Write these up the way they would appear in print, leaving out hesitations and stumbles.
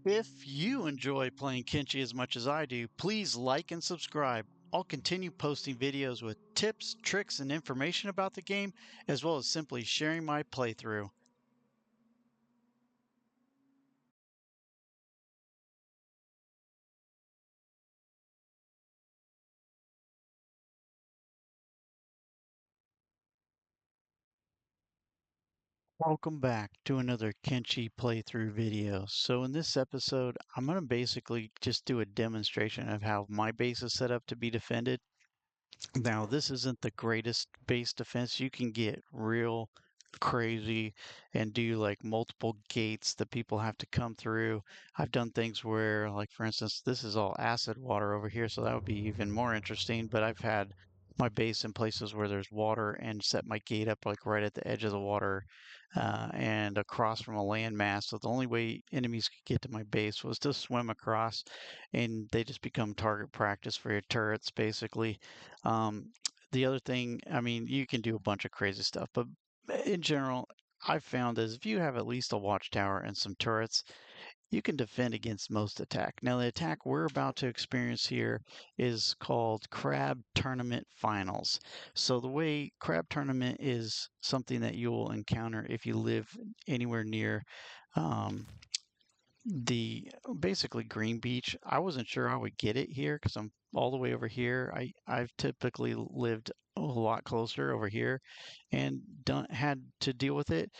If you enjoy playing Kenshi as much as I do, please like and subscribe. I'll continue posting videos with tips, tricks, and information about the game, as well as simply sharing my playthrough. Welcome back to another Kenshi playthrough video. So in this episode, I'm going to basically just do a demonstration of how my base is set up to be defended. Now, this isn't the greatest base defense. You can get real crazy and do like multiple gates that people have to come through. I've done things where, like, for instance, this is all acid water over here, so that would be even more interesting. But I've had my base in places where there's water and set my gate up like right at the edge of the water and across from a landmass. So the only way enemies could get to my base was to swim across, and they just become target practice for your turrets, basically. Um, the other thing, I mean, you can do a bunch of crazy stuff, but in general, I've found is if you have at least a watchtower and some turrets, you can defend against most attack. Now, the attack we're about to experience here is called Crab Tournament Finals. So, the way Crab Tournament is something that you will encounter if you live anywhere near um, the basically Green Beach. I wasn't sure I would get it here because I'm all the way over here. I've typically lived a lot closer over here and done had to deal with it.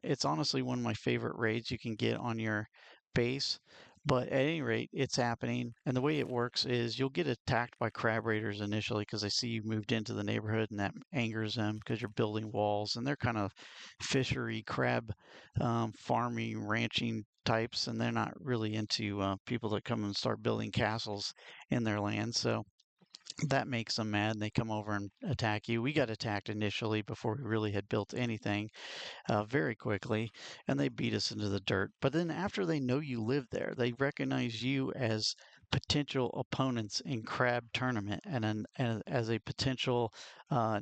It's honestly one of my favorite raids you can get on your base. But at any rate, it's happening. And the way it works is you'll get attacked by crab raiders initially because they see you moved into the neighborhood and that angers them because you're building walls and they're kind of fishery crab farming, ranching types, and they're not really into people that come and start building castles in their land. So that makes them mad, and they come over and attack you. We got attacked initially before we really had built anything very quickly, and they beat us into the dirt. But then after they know you live there, they recognize you as potential opponents in crab tournament and as a potential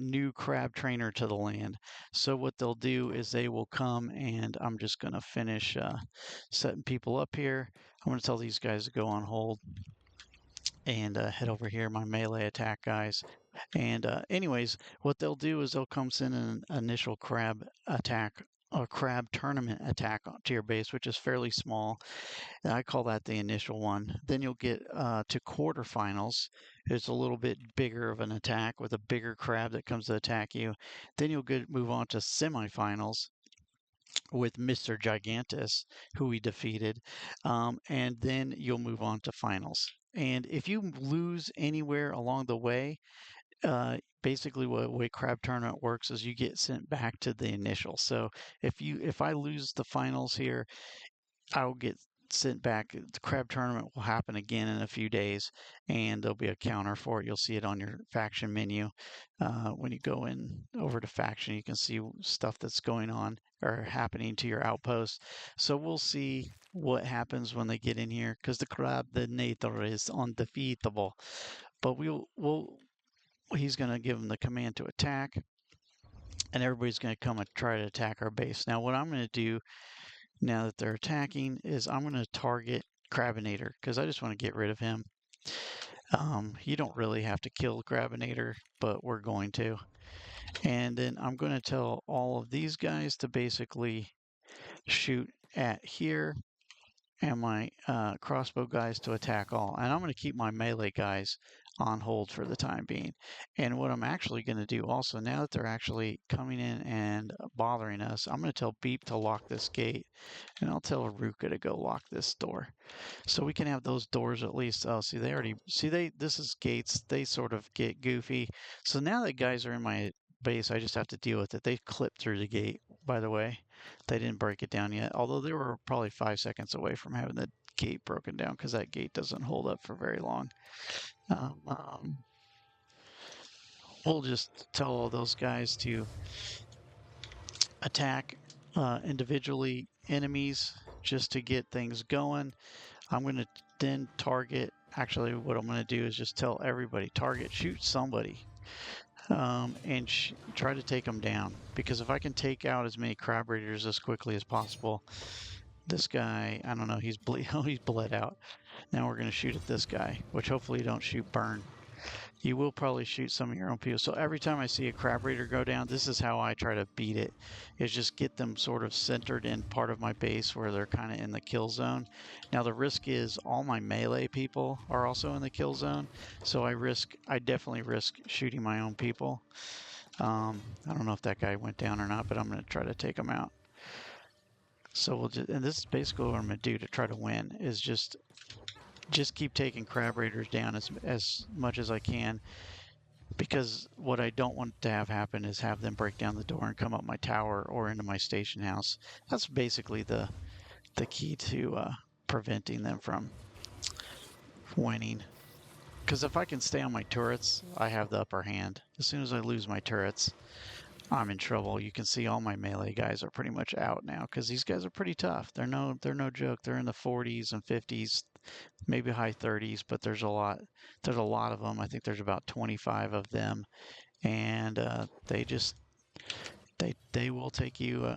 new crab trainer to the land. So what they'll do is they will come and I'm just going to finish setting people up here. I'm going to tell these guys to go on hold and head over here, my melee attack guys. And anyways, what they'll do is they'll come send an initial crab attack, a crab tournament attack to your base, which is fairly small. And I call that the initial one. Then you'll get to quarterfinals. It's a little bit bigger of an attack with a bigger crab that comes to attack you. Then you'll move on to semifinals with Mr. Gigantus, who we defeated. And then you'll move on to finals. And if you lose anywhere along the way, basically what way crab tournament works is you get sent back to the initial. So if I lose the finals here, I'll get sent back. The crab tournament will happen again in a few days, and there'll be a counter for it. You'll see it on your faction menu. When you go in over to faction, you can see stuff that's going on or happening to your outpost. So we'll see what happens when they get in here because the crab, the nator, is undefeatable. But he's going to give them the command to attack, and everybody's going to come and try to attack our base. Now, what I'm going to do now that they're attacking is I'm going to target Crabinator because I just want to get rid of him. You don't really have to kill Crabinator, but we're going to. And then I'm going to tell all of these guys to basically shoot at here and my crossbow guys to attack all. And I'm going to keep my melee guys on hold for the time being. And what I'm actually going to do also, now that they're actually coming in and bothering us, I'm going to tell Beep to lock this gate. And I'll tell Aruka to go lock this door. So we can have those doors at least. Oh, see, this is gates. They sort of get goofy. So now that guys are in my base, I just have to deal with it. They clipped through the gate, by the way. They didn't break it down yet, although they were probably 5 seconds away from having the gate broken down because that gate doesn't hold up for very long. Um, um, we'll just tell all those guys to attack individually enemies just to get things going. I'm going to then target. Actually, what I'm going to do is just tell everybody target, shoot somebody, and try to take them down. Because if I can take out as many crab raiders as quickly as possible, This guy, I don't know, oh, he's bled out. Now we're going to shoot at this guy, which hopefully you don't shoot burn. You will probably shoot some of your own people. So every time I see a crab raider go down, this is how I try to beat it, is just get them sort of centered in part of my base where they're kind of in the kill zone. Now the risk is all my melee people are also in the kill zone. So I definitely risk shooting my own people. I don't know if that guy went down or not, but I'm going to try to take him out. So and this is basically what I'm going to do to try to win, is just keep taking crab raiders down as much as I can, because what I don't want to have happen is have them break down the door and come up my tower or into my station house. That's basically the key to preventing them from winning. Because if I can stay on my turrets, I have the upper hand. As soon as I lose my turrets, I'm in trouble. You can see all my melee guys are pretty much out now because these guys are pretty tough. They're no joke. They're in the 40s and 50s, maybe high 30s, but there's a lot. There's a lot of them. I think there's about 25 of them, and they will take you.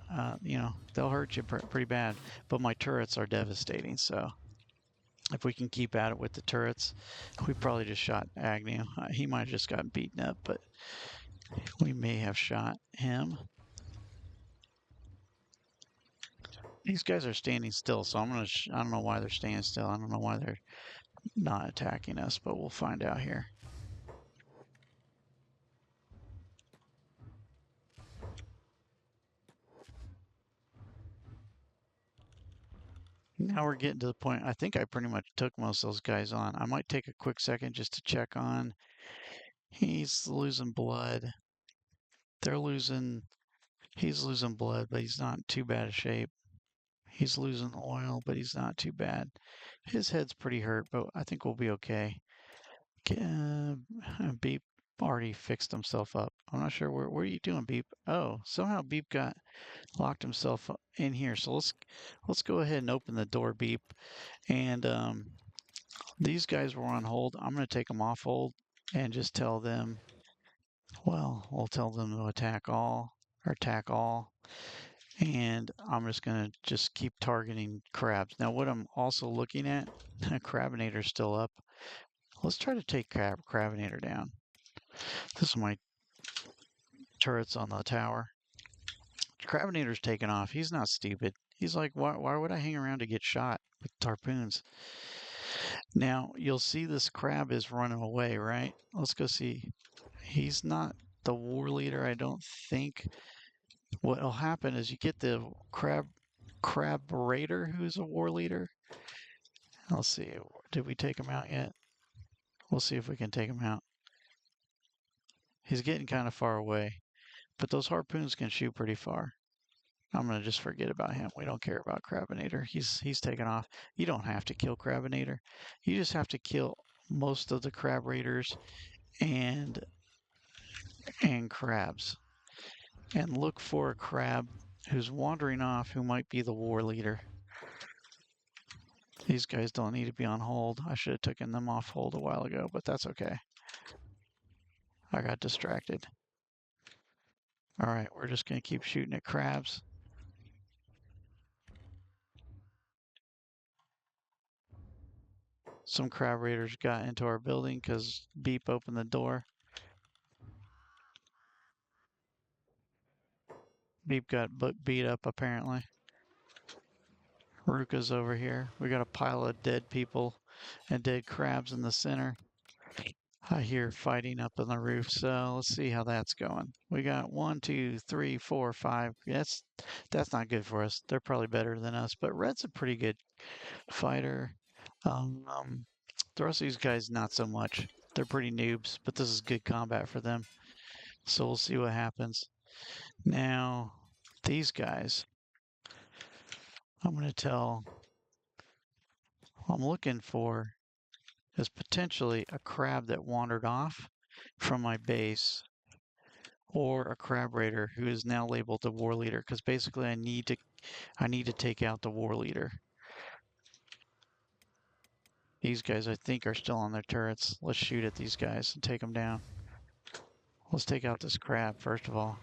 They'll hurt you pretty bad. But my turrets are devastating. So if we can keep at it with the turrets, we probably just shot Agnew. He might have just gotten beaten up, but we may have shot him. These guys are standing still, so I don't know why they're standing still. I don't know why they're not attacking us, but we'll find out here. Now we're getting to the point. I think I pretty much took most of those guys on. I might take a quick second just to check on. He's losing blood. They're losing. He's losing blood, but he's not in too bad a shape. He's losing oil, but he's not too bad. His head's pretty hurt, but I think we'll be okay. Beep already fixed himself up. I'm not sure where are you doing, Beep? Oh, somehow Beep got locked himself in here. So let's go ahead and open the door, Beep. And these guys were on hold. I'm going to take them off hold and just tell them. Well, we'll tell them to attack all. And I'm just going to just keep targeting crabs. Now, what I'm also looking at, Crabinator's still up. Let's try to take Crabinator down. This is my turrets on the tower. Crabinator's taken off. He's not stupid. He's like, why would I hang around to get shot with harpoons? Now, you'll see this crab is running away, right? Let's go see. He's not the war leader, I don't think. What'll happen is you get the crab raider, who's a war leader. Let's see. Did we take him out yet? We'll see if we can take him out. He's getting kind of far away, but those harpoons can shoot pretty far. I'm gonna just forget about him. We don't care about Crabinator. He's taken off. You don't have to kill Crabinator. You just have to kill most of the crab raiders and crabs. And look for a crab who's wandering off who might be the war leader. These guys don't need to be on hold. I should have taken them off hold a while ago, but that's okay. I got distracted. All right, we're just gonna keep shooting at crabs. Some crab raiders got into our building because Beep opened the door. Beep got beat up apparently. Ruka's over here. We got a pile of dead people and dead crabs in the center. I hear fighting up on the roof, so let's see how that's going. We got 1, 2, 3, 4, 5. That's not good for us. They're probably better than us, but Red's a pretty good fighter. The rest of these guys, not so much. They're pretty noobs, but this is good combat for them. So we'll see what happens. Now, these guys, I'm looking for is potentially a crab that wandered off from my base or a crab raider who is now labeled the war leader, because basically I need to take out the war leader. These guys I think are still on their turrets. Let's shoot at these guys and take them down. Let's take out this crab first of all.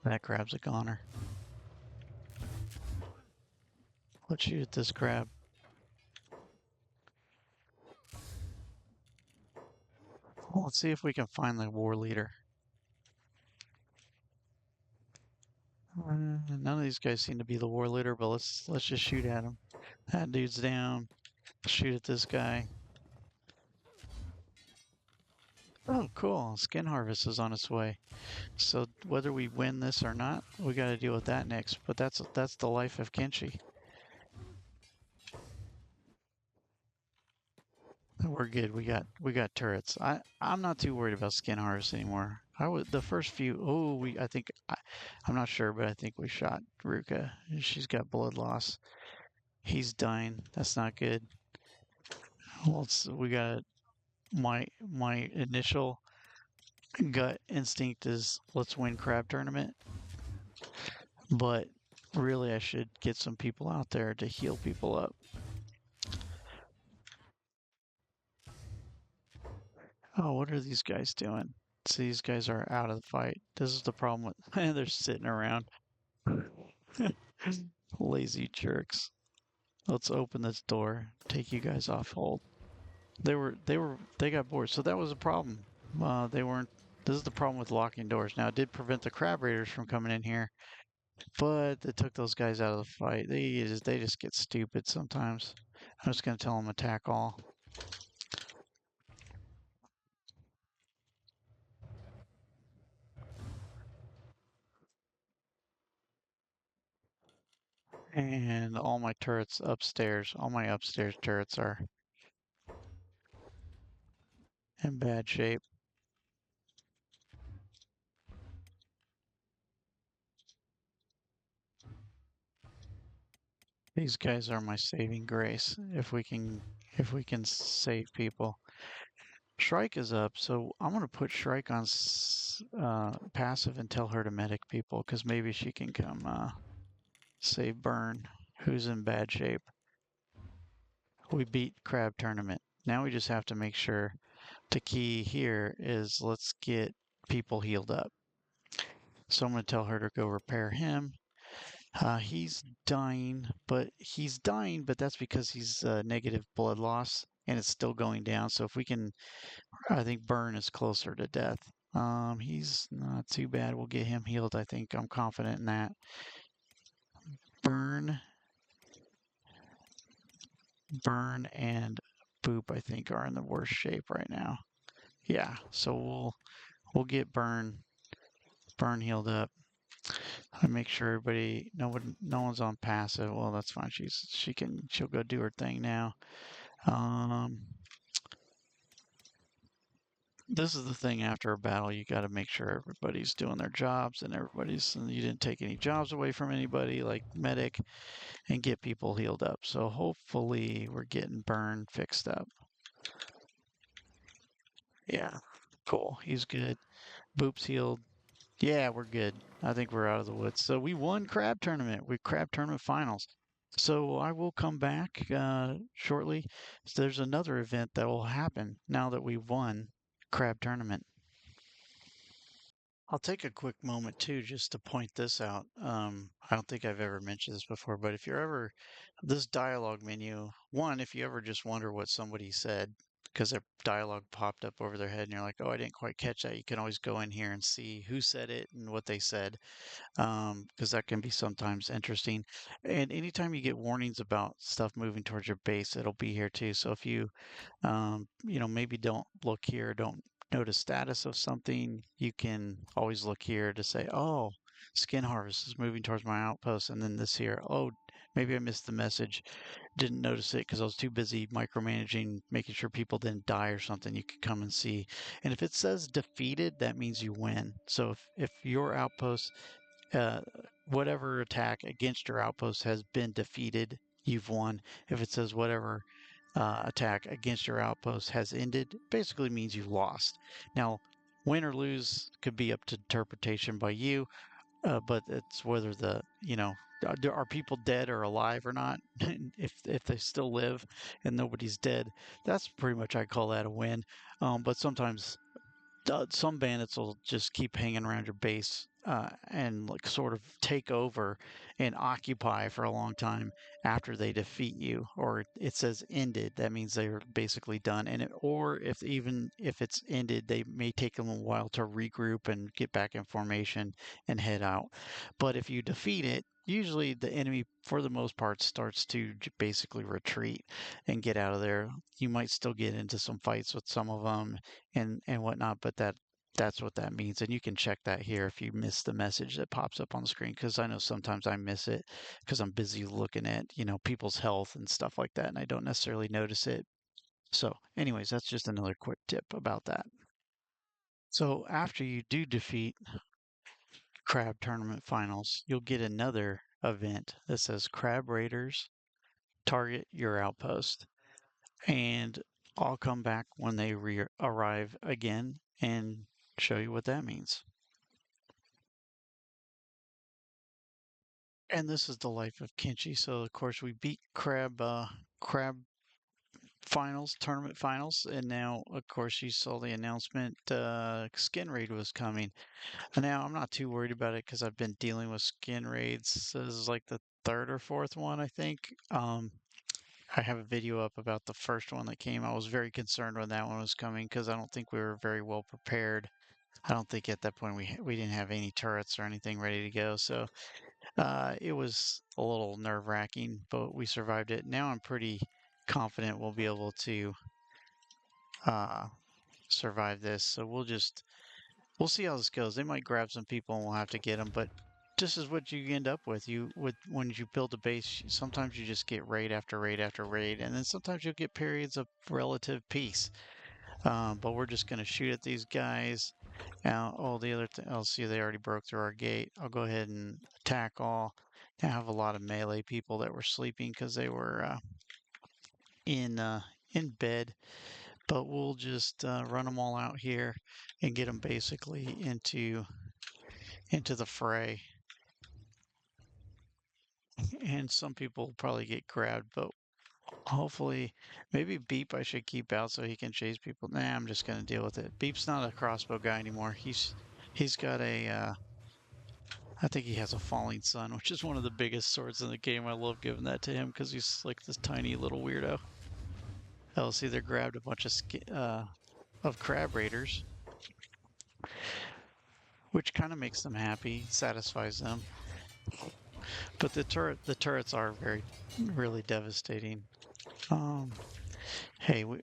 That crab's a goner. Let's shoot at this crab. Well, let's see if we can find the war leader. None of these guys seem to be the war leader, but let's just shoot at him. That dude's down. Shoot at this guy. Oh, cool. Skin harvest is on its way. So whether we win this or not, we got to deal with that next. But that's the life of Kenshi. We're good. We got turrets. I'm not too worried about skin harvest anymore. I would the first few. Oh, I'm not sure, but I think we shot Ruka. She's got blood loss. He's dying. That's not good. Well, we got my initial gut instinct is let's win crab tournament, but really I should get some people out there to heal people up. Oh, what are these guys doing? So these guys are out of the fight. This is the problem with they're sitting around. Lazy jerks. Let's open this door. Take you guys off hold. They got bored. So that was a problem. They weren't. This is the problem with locking doors. Now it did prevent the crab raiders from coming in here, but it took those guys out of the fight. They just get stupid sometimes. I'm just gonna tell them attack all. And all my turrets upstairs, all my upstairs turrets are in bad shape. These guys are my saving grace if we can save people. Shrike is up, so I'm gonna put Shrike on passive and tell her to medic people because maybe she can come save Burn, who's in bad shape. We beat Crab Tournament. Now we just have to make sure the key here is let's get people healed up. So I'm gonna tell her to go repair him. He's dying, but that's because he's negative blood loss and it's still going down. So if we can, I think Burn is closer to death. He's not too bad. We'll get him healed. I think I'm confident in that. Burn, Burn, and Boop, I think, are in the worst shape right now. Yeah, so we'll get Burn healed up. I make sure everybody, no one's on passive. Well, that's fine. She'll go do her thing now. Um, this is the thing after a battle, you got to make sure everybody's doing their jobs and you didn't take any jobs away from anybody like medic and get people healed up. So hopefully we're getting Burn fixed up. Yeah, cool. He's good. Boop's healed. Yeah, we're good. I think we're out of the woods. So we won Crab Tournament. We Crab Tournament Finals. So I will come back shortly. So there's another event that will happen now that we've won Crab Tournament. I'll take a quick moment too, just to point this out. I don't think I've ever mentioned this before, but if you're ever this dialogue menu, one, if you ever just wonder what somebody said because their dialogue popped up over their head and you're like, oh, I didn't quite catch that, you can always go in here and see who said it and what they said, because that can be sometimes interesting. And anytime you get warnings about stuff moving towards your base, it'll be here too. So if maybe don't look here, don't know the status of something, you can always look here to say, oh, skin harvest is moving towards my outpost. And then this here, oh, maybe I missed the message. Didn't notice it because I was too busy micromanaging, making sure people didn't die or something. You could come and see. And if it says defeated, that means you win. So if your outpost, uh, whatever attack against your outpost has been defeated, you've won. If it says whatever attack against your outpost has ended, basically means you've lost. Now, win or lose could be up to interpretation by you, but it's whether are people dead or alive or not. if they still live and nobody's dead, that's pretty much I call that a win. But sometimes some bandits will just keep hanging around your base and like sort of take over and occupy for a long time after they defeat you, or it says ended. That means they're basically done. Or if even if it's ended, they may take them a while to regroup and get back in formation and head out. But if you defeat it, usually the enemy, for the most part, starts to basically retreat and get out of there. You might still get into some fights with some of them and whatnot, but that's what that means. And you can check that here if you miss the message that pops up on the screen, because I know sometimes I miss it because I'm busy looking at, people's health and stuff like that, and I don't necessarily notice it. So, anyways, that's just another quick tip about that. So, after you do defeat Crab Tournament Finals, you'll get another event that says Crab Raiders target your outpost. And I'll come back when they arrive again and show you what that means. And this is the life of Kenshi. So of course we beat Crab finals, tournament finals, and now of course you saw the announcement skin raid was coming. And now I'm not too worried about it because I've been dealing with skin raids. This is like the third or fourth one, I think. I have a video up about the first one that came. I was very concerned when that one was coming because I don't think we were very well prepared. I don't think at that point we didn't have any turrets or anything ready to go. So it was a little nerve-wracking, but we survived it. Now I'm pretty confident we'll be able to uh, survive this. So we'll see how this goes. They might grab some people and we'll have to get them, but this is what you end up with. When you build a base, sometimes you just get raid after raid after raid, and then sometimes you'll get periods of relative peace. But we're just going to shoot at these guys. Now, I'll see they already broke through our gate. I'll go ahead and attack all. Now I have a lot of melee people that were sleeping because they were in uh, in bed. But we'll just run them all out here and get them basically into the fray. And some people will probably get grabbed, but hopefully, maybe Beep I should keep out so he can chase people. Nah, I'm just gonna deal with it. Beep's not a crossbow guy anymore. He's got I think he has a falling sun, which is one of the biggest swords in the game. I love giving that to him because he's like this tiny little weirdo. Hell, see, they grabbed a bunch of crab raiders, which kind of makes them happy, satisfies them. But the turrets are really devastating. Um, hey, we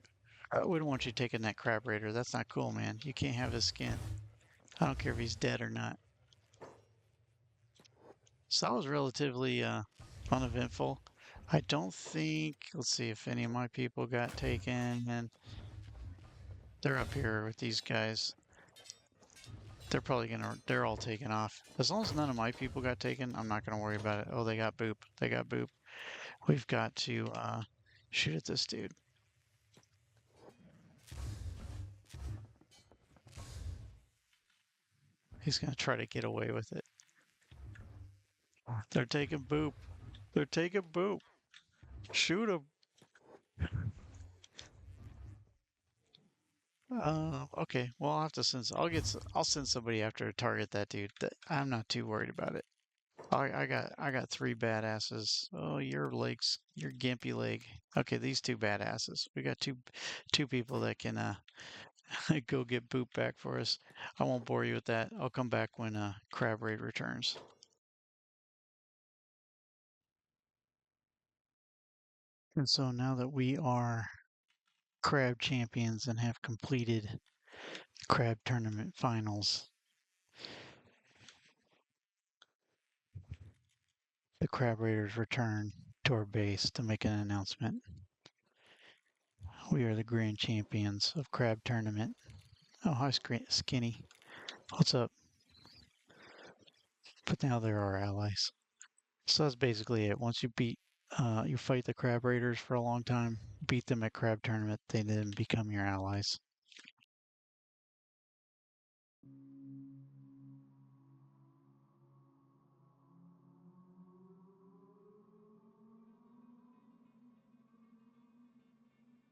don't want you taking that crab raider. That's not cool, man. You can't have his skin. I don't care if he's dead or not. So that was relatively uneventful. I don't think, let's see if any of my people got taken, and they're up here with these guys. They're all taken off. As long as none of my people got taken, I'm not gonna worry about it. Oh, they got boop. They got boop. We've got to shoot at this dude. He's gonna try to get away with it. They're taking boop. They're taking boop. Shoot him. Okay. Well, I'll have to send. I'll send somebody after to target that dude. I'm not too worried about it. I got three badasses. Oh, your legs, your gimpy leg. Okay, these two badasses. We got two people that can go get Boop back for us. I won't bore you with that. I'll come back when Crab Raid returns. And so now that we are Crab champions and have completed Crab tournament finals, the Crab Raiders return to our base to make an announcement. We are the grand champions of Crab tournament. Oh, hi, Skinny. What's up? But now they're our allies. So that's basically it. Once you fight the Crab Raiders for a long time, beat them at Crab Tournament, they then become your allies.